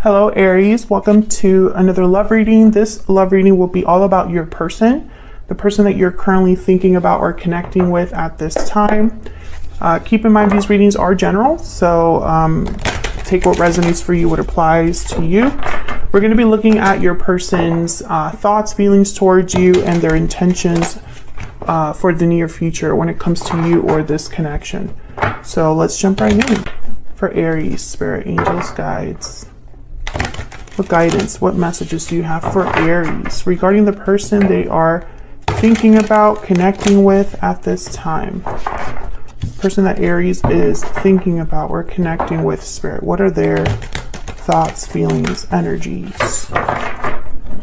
Hello Aries, welcome to another love reading. This love reading will be all about your person, the person that you're currently thinking about or connecting with at this time. Keep in mind these readings are general, so take what resonates for you, what applies to you. We're going to be looking at your person's thoughts, feelings towards you, and their intentions for the near future when it comes to you or this connection. So let's jump right in. For Aries, spirit, angels, guides. What guidance, what messages do you have for Aries regarding the person they are thinking about, connecting with at this time? Person that Aries is thinking about or connecting with, spirit. What are their thoughts, feelings, energies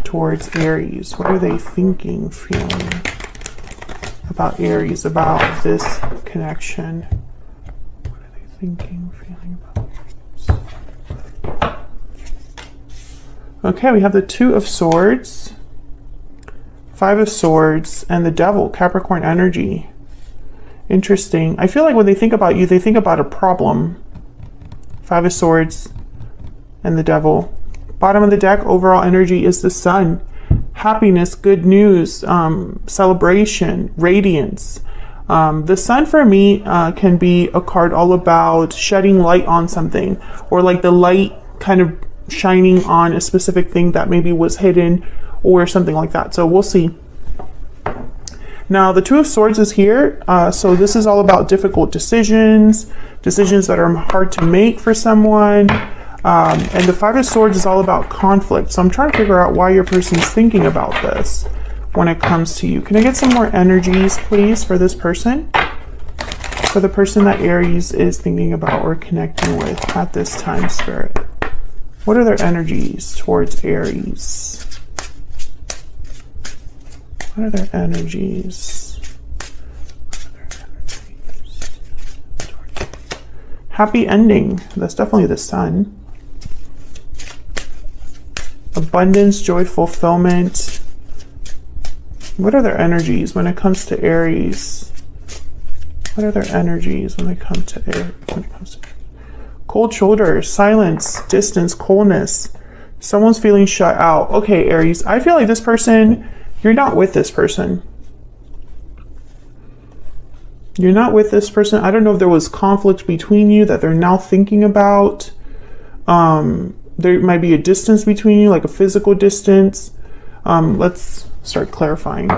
towards Aries? What are they thinking, feeling about Aries, about this connection? What are they thinking, feeling about Aries? Okay, we have the Two of Swords, Five of Swords, and the Devil, Capricorn energy. Interesting. I feel like when they think about you, they think about a problem. Five of Swords and the Devil. Bottom of the deck, overall energy is the Sun. Happiness, good news, celebration, radiance. The Sun for me can be a card all about shedding light on something, or like the light kind of shining on a specific thing that maybe was hidden or something like that. So we'll see. Now the Two of Swords is here. So this is all about difficult decisions that are hard to make for someone. And the Five of Swords is all about conflict. So I'm trying to figure out why your person's thinking about this when it comes to you. Can I get some more energies, please, for this person? For the person that Aries is thinking about or connecting with at this time, spirit. What are their energies towards Aries? What are their energies? Happy ending. That's definitely the Sun. Abundance, joy, fulfillment. What are their energies when it comes to Aries? What are their energies when they come to Aries? Cold shoulders, silence, distance, coldness. Someone's feeling shut out. Okay, Aries, I feel like this person, you're not with this person. You're not with this person. I don't know if there was conflict between you that they're now thinking about. There might be a distance between you, like a physical distance. Let's start clarifying.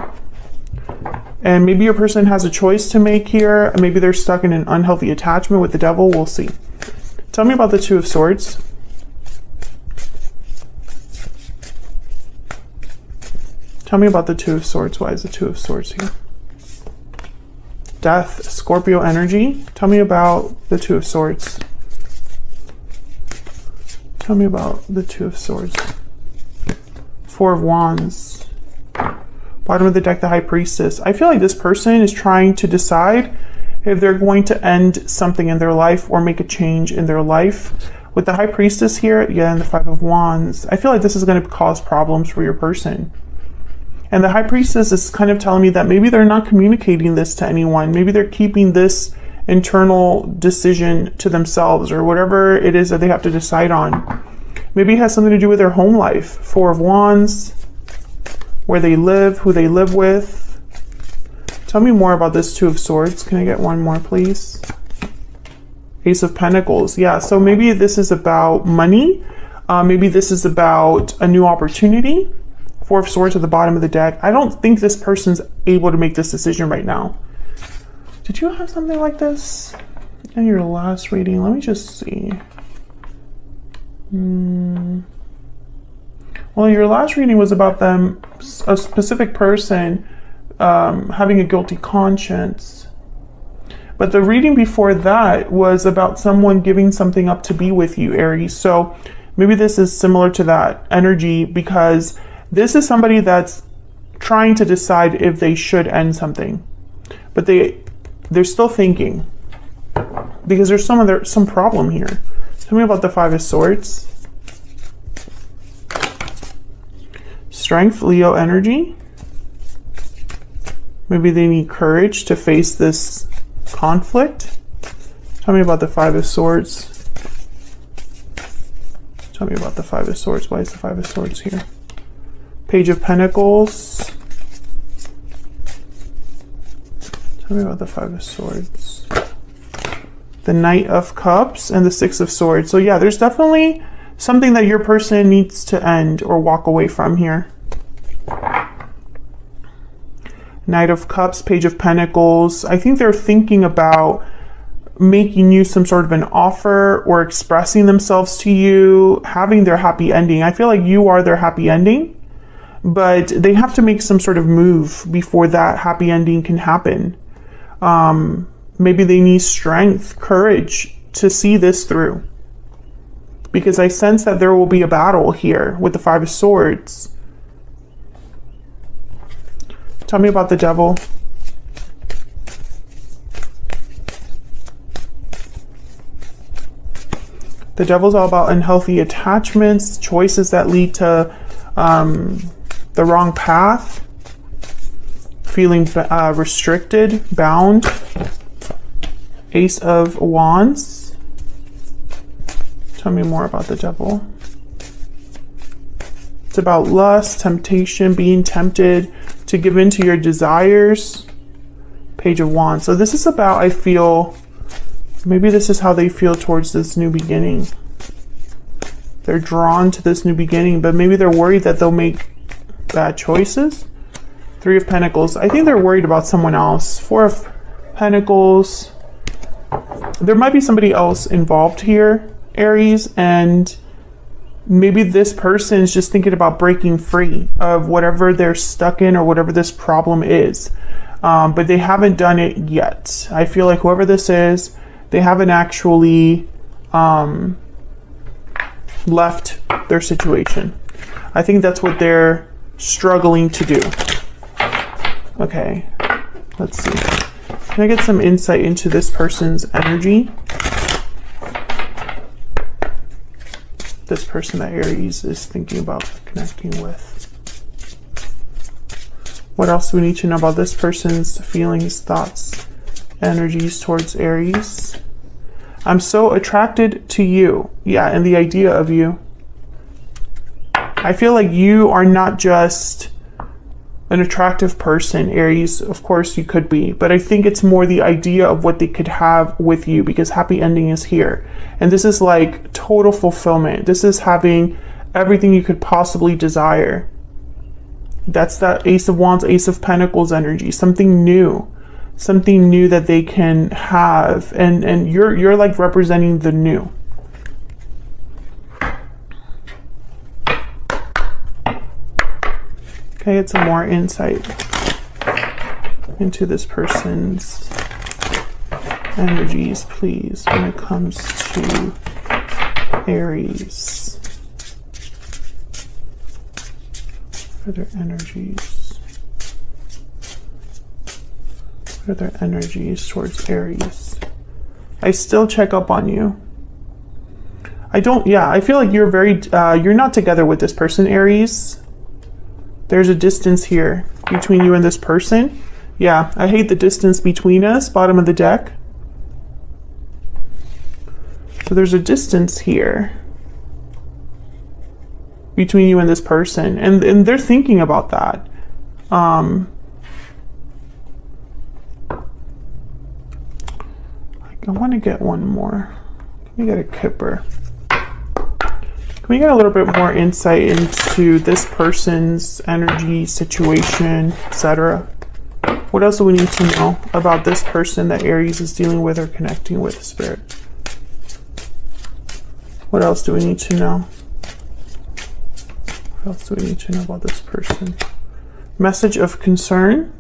And maybe your person has a choice to make here. Maybe they're stuck in an unhealthy attachment with the Devil. We'll see. Tell me about the Two of Swords. Tell me about the Two of Swords. Why is the Two of Swords here? Death, Scorpio energy. Tell me about the Two of Swords. Tell me about the Two of Swords. Four of Wands. Bottom of the deck, the High Priestess. I feel like this person is trying to decide if they're going to end something in their life or make a change in their life. With the High Priestess here, and the Five of Wands, I feel like this is going to cause problems for your person. And the High Priestess is kind of telling me that maybe they're not communicating this to anyone. Maybe they're keeping this internal decision to themselves, or whatever it is that they have to decide on. Maybe it has something to do with their home life. Four of Wands, where they live, who they live with. Tell me more about this Two of Swords. Can I get one more, please? Ace of Pentacles. Yeah, so maybe this is about money. Maybe this is about a new opportunity. Four of Swords at the bottom of the deck. I don't think this person's able to make this decision right now. Did you have something like this in your last reading? Let me just see. Well, your last reading was about them, a specific person, having a guilty conscience. But the reading before that was about someone giving something up to be with you, Aries. So maybe this is similar to that energy, because this is somebody that's trying to decide if they should end something. But they're still thinking, because there's some problem here. Tell me about the Five of Swords. Strength, Leo energy. Maybe they need courage to face this conflict. Tell me about the Five of Swords. Tell me about the Five of Swords. Why is the Five of Swords here? Page of Pentacles. Tell me about the Five of Swords. The Knight of Cups and the Six of Swords. So yeah, there's definitely something that your person needs to end or walk away from here. Knight of Cups, Page of Pentacles. I think they're thinking about making you some sort of an offer or expressing themselves to you, having their happy ending. I feel like you are their happy ending, but they have to make some sort of move before that happy ending can happen. Maybe they need strength, courage to see this through. Because I sense that there will be a battle here with the Five of Swords. Tell me about the Devil. The Devil's all about unhealthy attachments, choices that lead to the wrong path, feeling restricted, bound. Ace of Wands. Tell me more about the Devil. It's about lust, temptation, being tempted to give in to your desires. Page of Wands. So this is about, I feel, maybe this is how they feel towards this new beginning. They're drawn to this new beginning, but maybe they're worried that they'll make bad choices. Three of Pentacles. I think they're worried about someone else. Four of Pentacles. There might be somebody else involved here, Aries, and maybe this person is just thinking about breaking free of whatever they're stuck in or whatever this problem is. But they haven't done it yet. I feel like whoever this is, they haven't actually left their situation. I think that's what they're struggling to do. Okay, let's see. Can I get some insight into this person's energy? This person that Aries is thinking about connecting with. What else do we need to know about this person's feelings, thoughts, energies towards Aries? I'm so attracted to you. Yeah, and the idea of you. I feel like you are not just an attractive person, Aries. Of course you could be, but I think it's more the idea of what they could have with you, because happy ending is here. And this is like total fulfillment. This is having everything you could possibly desire. That's that Ace of Wands, Ace of Pentacles energy. Something new that they can have. And you're like representing the new. Can I get some more insight into this person's energies, please, when it comes to Aries? What are their energies? What are their energies towards Aries? I still check up on you. I feel like you're you're not together with this person, Aries. There's a distance here between you and this person. Yeah, I hate the distance between us, bottom of the deck. So there's a distance here between you and this person. And they're thinking about that. I want to get one more. Let me get a Kipper. Can we get a little bit more insight into this person's energy, situation, etc.? What else do we need to know about this person that Aries is dealing with or connecting with, Spirit? What else do we need to know? What else do we need to know about this person? Message of concern.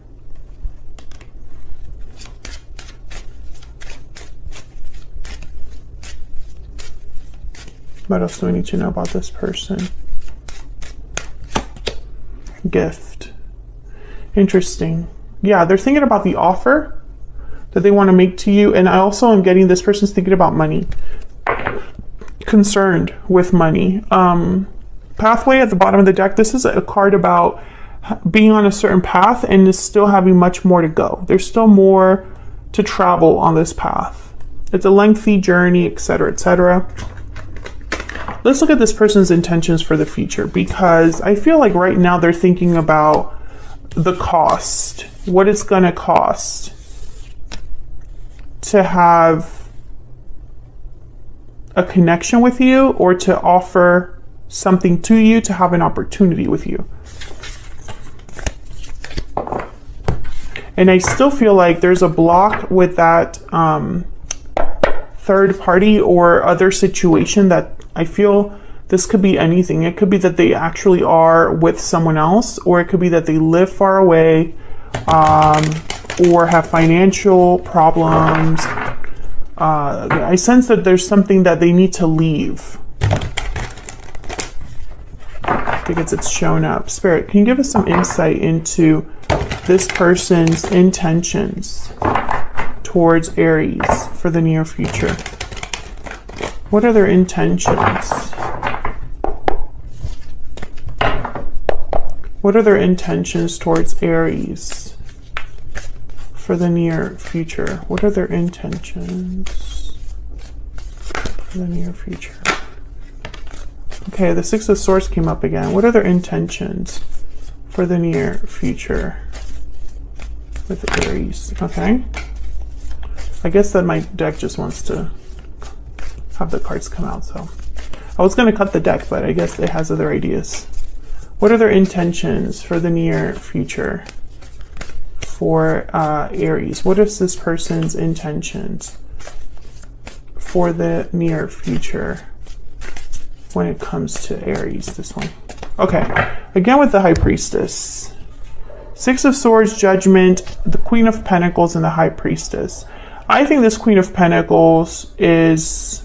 What else do we need to know about this person? Gift. Interesting. Yeah, they're thinking about the offer that they want to make to you. And I also am getting this person's thinking about money. Concerned with money. Pathway at the bottom of the deck. This is a card about being on a certain path and is still having much more to go. There's still more to travel on this path. It's a lengthy journey, etc., etc. let's look at this person's intentions for the future, because I feel like right now they're thinking about the cost, what it's going to cost to have a connection with you, or to offer something to you, to have an opportunity with you. And I still feel like there's a block with that third party or other situation, that I feel this could be anything. It could be that they actually are with someone else, or it could be that they live far away, or have financial problems. I sense that there's something that they need to leave. Because it's shown up. Spirit, can you give us some insight into this person's intentions towards Aries for the near future? What are their intentions? What are their intentions towards Aries for the near future? What are their intentions for the near future? Okay, the Six of Swords came up again. What are their intentions for the near future with Aries? Okay. I guess that my deck just wants to have the cards come out, so. I was going to cut the deck, but I guess it has other ideas. What are their intentions for the near future for Aries? What is this person's intentions for the near future when it comes to Aries? This one. Okay, again with the High Priestess. Six of Swords, Judgment, the Queen of Pentacles, and the High Priestess. I think this Queen of Pentacles is...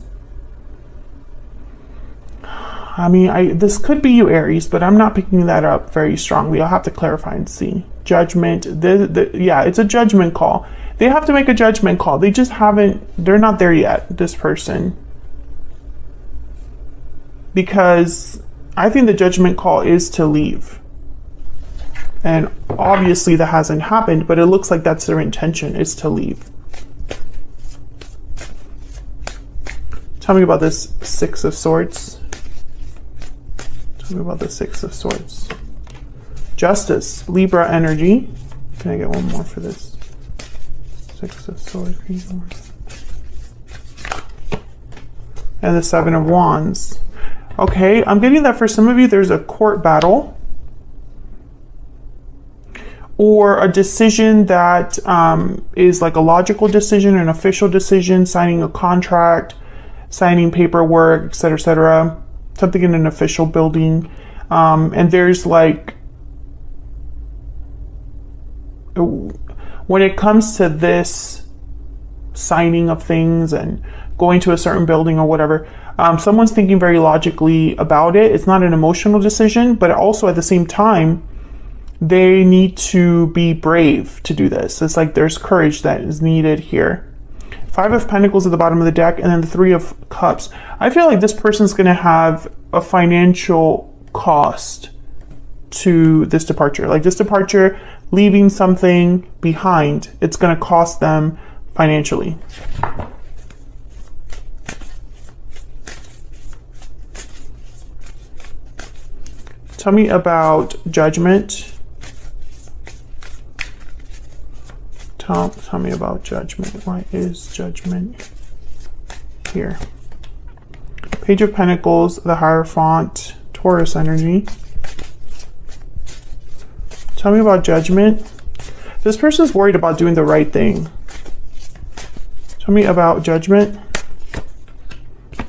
I mean, this could be you, Aries, but I'm not picking that up very strongly. I'll have to clarify and see. Judgment. Yeah, it's a judgment call. They have to make a judgment call. They just haven't... They're not there yet, this person. Because I think the judgment call is to leave. And obviously that hasn't happened, but it looks like that's their intention, is to leave. Tell me about this Six of Swords. Tell me about the Six of Swords. Justice, Libra energy. Can I get one more for this? Six of Swords. And the Seven of Wands. Okay, I'm getting that for some of you there's a court battle, or a decision that is like a logical decision, an official decision, signing a contract, signing paperwork, etc., etc. Something in an official building. And there's like, when it comes to this signing of things and going to a certain building or whatever, someone's thinking very logically about it. It's not an emotional decision, but also at the same time, they need to be brave to do this. It's like there's courage that is needed here. Five of Pentacles at the bottom of the deck, and then the Three of Cups. I feel like this person's going to have a financial cost to this departure. Like this departure, leaving something behind, it's going to cost them financially. Tell me about Judgment. Tell me about Judgment. Why is Judgment here? Page of Pentacles, the Hierophant, Taurus energy. Tell me about Judgment. This person's worried about doing the right thing. Tell me about Judgment.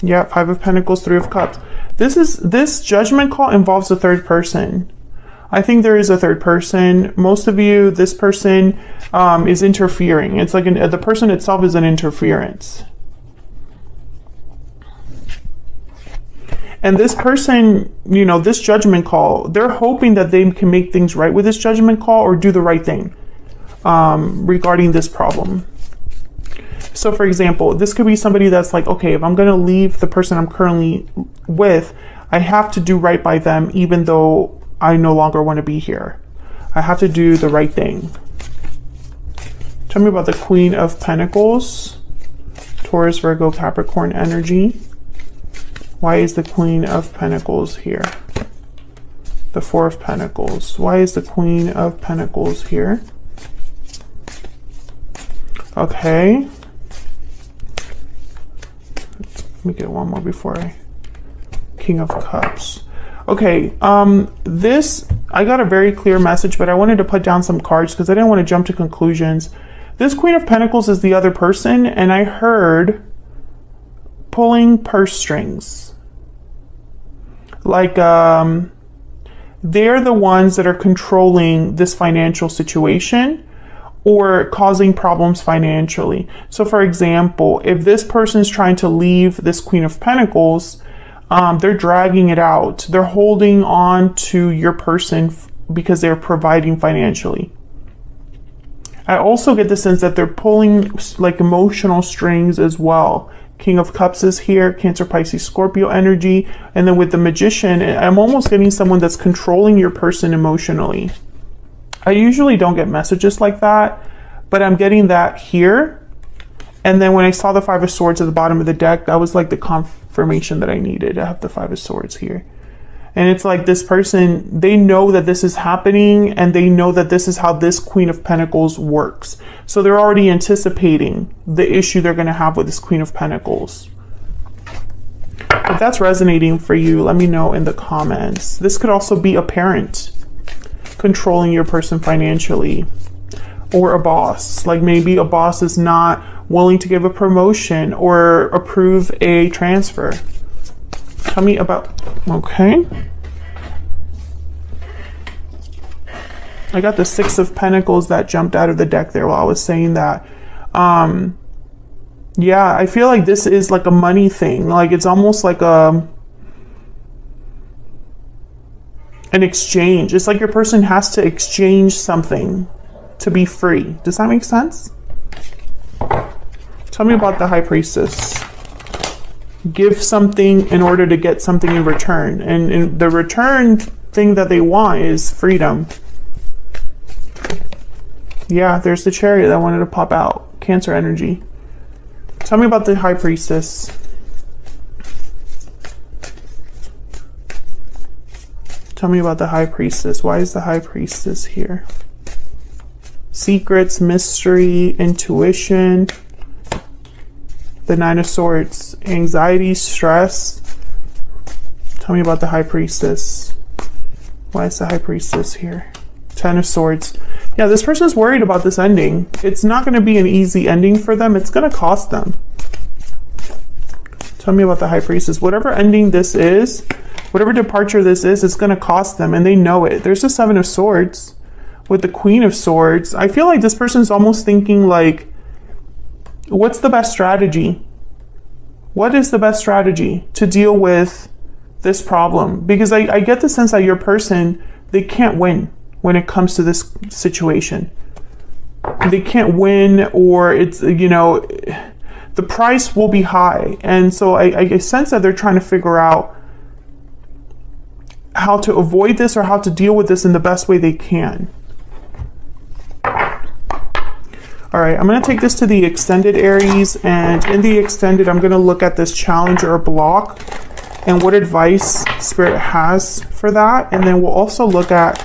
Yeah, Five of Pentacles, Three of Cups. This judgment call involves a third person. I think there is a third person. Most of you, this person is interfering. It's like the person itself is an interference. And this person, you know, this judgment call, they're hoping that they can make things right with this judgment call or do the right thing regarding this problem. So for example, this could be somebody that's like, okay, if I'm going to leave the person I'm currently with, I have to do right by them, even though I no longer want to be here. I have to do the right thing. Tell me about the Queen of Pentacles, Taurus, Virgo, Capricorn energy. Why is the Queen of Pentacles here? The Four of Pentacles. Why is the Queen of Pentacles here? Okay. Let me get one more before I... King of Cups. Okay, I got a very clear message, but I wanted to put down some cards because I didn't want to jump to conclusions. This Queen of Pentacles is the other person, and I heard pulling purse strings. Like, they're the ones that are controlling this financial situation or causing problems financially. So for example, if this person's trying to leave this Queen of Pentacles, they're dragging it out. They're holding on to your person because they're providing financially. I also get the sense that they're pulling like emotional strings as well. King of Cups is here, Cancer, Pisces, Scorpio energy. And then with the Magician, I'm almost getting someone that's controlling your person emotionally. I usually don't get messages like that, but I'm getting that here. And then when I saw the Five of Swords at the bottom of the deck, that was like the confirmation that I needed. I have the Five of Swords here. And it's like this person, they know that this is happening and they know that this is how this Queen of Pentacles works. So they're already anticipating the issue they're going to have with this Queen of Pentacles. If that's resonating for you, let me know in the comments. This could also be a parent controlling your person financially, or a boss. Like maybe a boss is not willing to give a promotion or approve a transfer. Tell me about, okay. I got the Six of Pentacles that jumped out of the deck there while I was saying that. Yeah, I feel like this is like a money thing. Like it's almost like an exchange. It's like your person has to exchange something to be free. Does that make sense? Tell me about the High Priestess. Give something in order to get something in return. And the return thing that they want is freedom. Yeah, there's the Chariot that wanted to pop out. Cancer energy. Tell me about the High Priestess. Tell me about the High Priestess. Why is the High Priestess here? Secrets, mystery, intuition. The Nine of Swords. Anxiety, stress. Tell me about the High Priestess. Why is the High Priestess here? Ten of Swords. Yeah, this person is worried about this ending. It's not going to be an easy ending for them. It's going to cost them. Tell me about the High Priestess. Whatever ending this is, whatever departure this is, it's going to cost them, and they know it. There's the Seven of Swords with the Queen of Swords. I feel like this person's almost thinking like, what's the best strategy? What is the best strategy to deal with this problem? Because I get the sense that your person, they can't win when it comes to this situation. They can't win, or it's, you know, the price will be high. And so I sense that they're trying to figure out how to avoid this or how to deal with this in the best way they can. All right, I'm going to take this to the extended Aries, and in the extended, I'm going to look at this challenge or block and what advice Spirit has for that. And then we'll also look at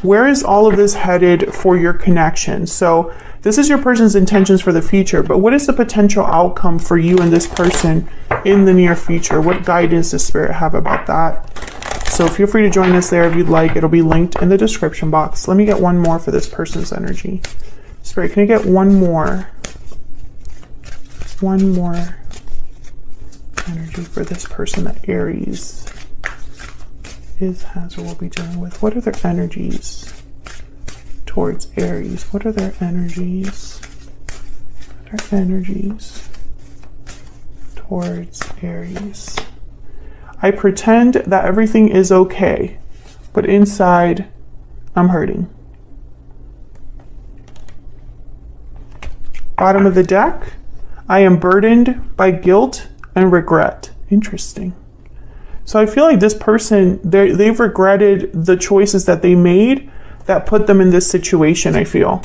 where is all of this headed for your connection. So this is your person's intentions for the future, but what is the potential outcome for you and this person in the near future? What guidance does Spirit have about that? So feel free to join us there if you'd like. It'll be linked in the description box. Let me get one more for this person's energy. Spirit, can I get one more? One more energy for this person that Aries has or will be dealing with. What are their energies towards Aries? What are their energies? What are their energies towards Aries? I pretend that everything is okay, but inside I'm hurting. Bottom of the deck, I am burdened by guilt and regret. Interesting. So I feel like this person, they've regretted the choices that they made that put them in this situation, I feel.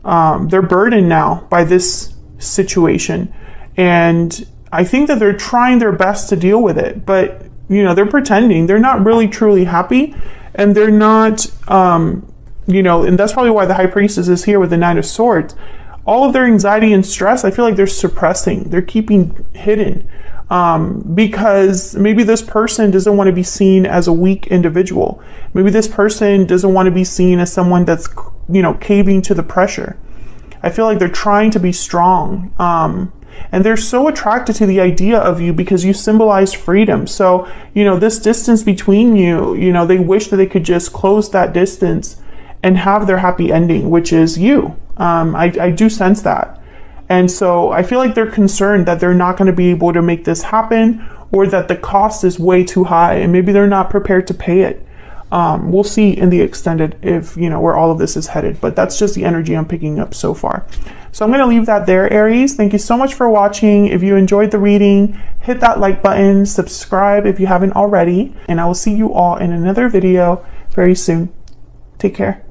They're burdened now by this situation. And I think that they're trying their best to deal with it, but you know, they're pretending. They're not really truly happy, and they're not, you know, and that's probably why the High Priestess is here with the Nine of Swords. All of their anxiety and stress, I feel like they're suppressing, they're keeping hidden, because maybe this person doesn't want to be seen as a weak individual. Maybe this person doesn't want to be seen as someone that's, you know, caving to the pressure. I feel like they're trying to be strong. And they're so attracted to the idea of you because you symbolize freedom. So, you know, this distance between you, you know, they wish that they could just close that distance and have their happy ending, which is you. I do sense that. And so I feel like they're concerned that they're not going to be able to make this happen, or that the cost is way too high and maybe they're not prepared to pay it. We'll see in the extended if, you know, where all of this is headed, but that's just the energy I'm picking up so far. So I'm going to leave that there, Aries. Thank you so much for watching. If you enjoyed the reading, hit that like button, subscribe if you haven't already, and I will see you all in another video very soon. Take care.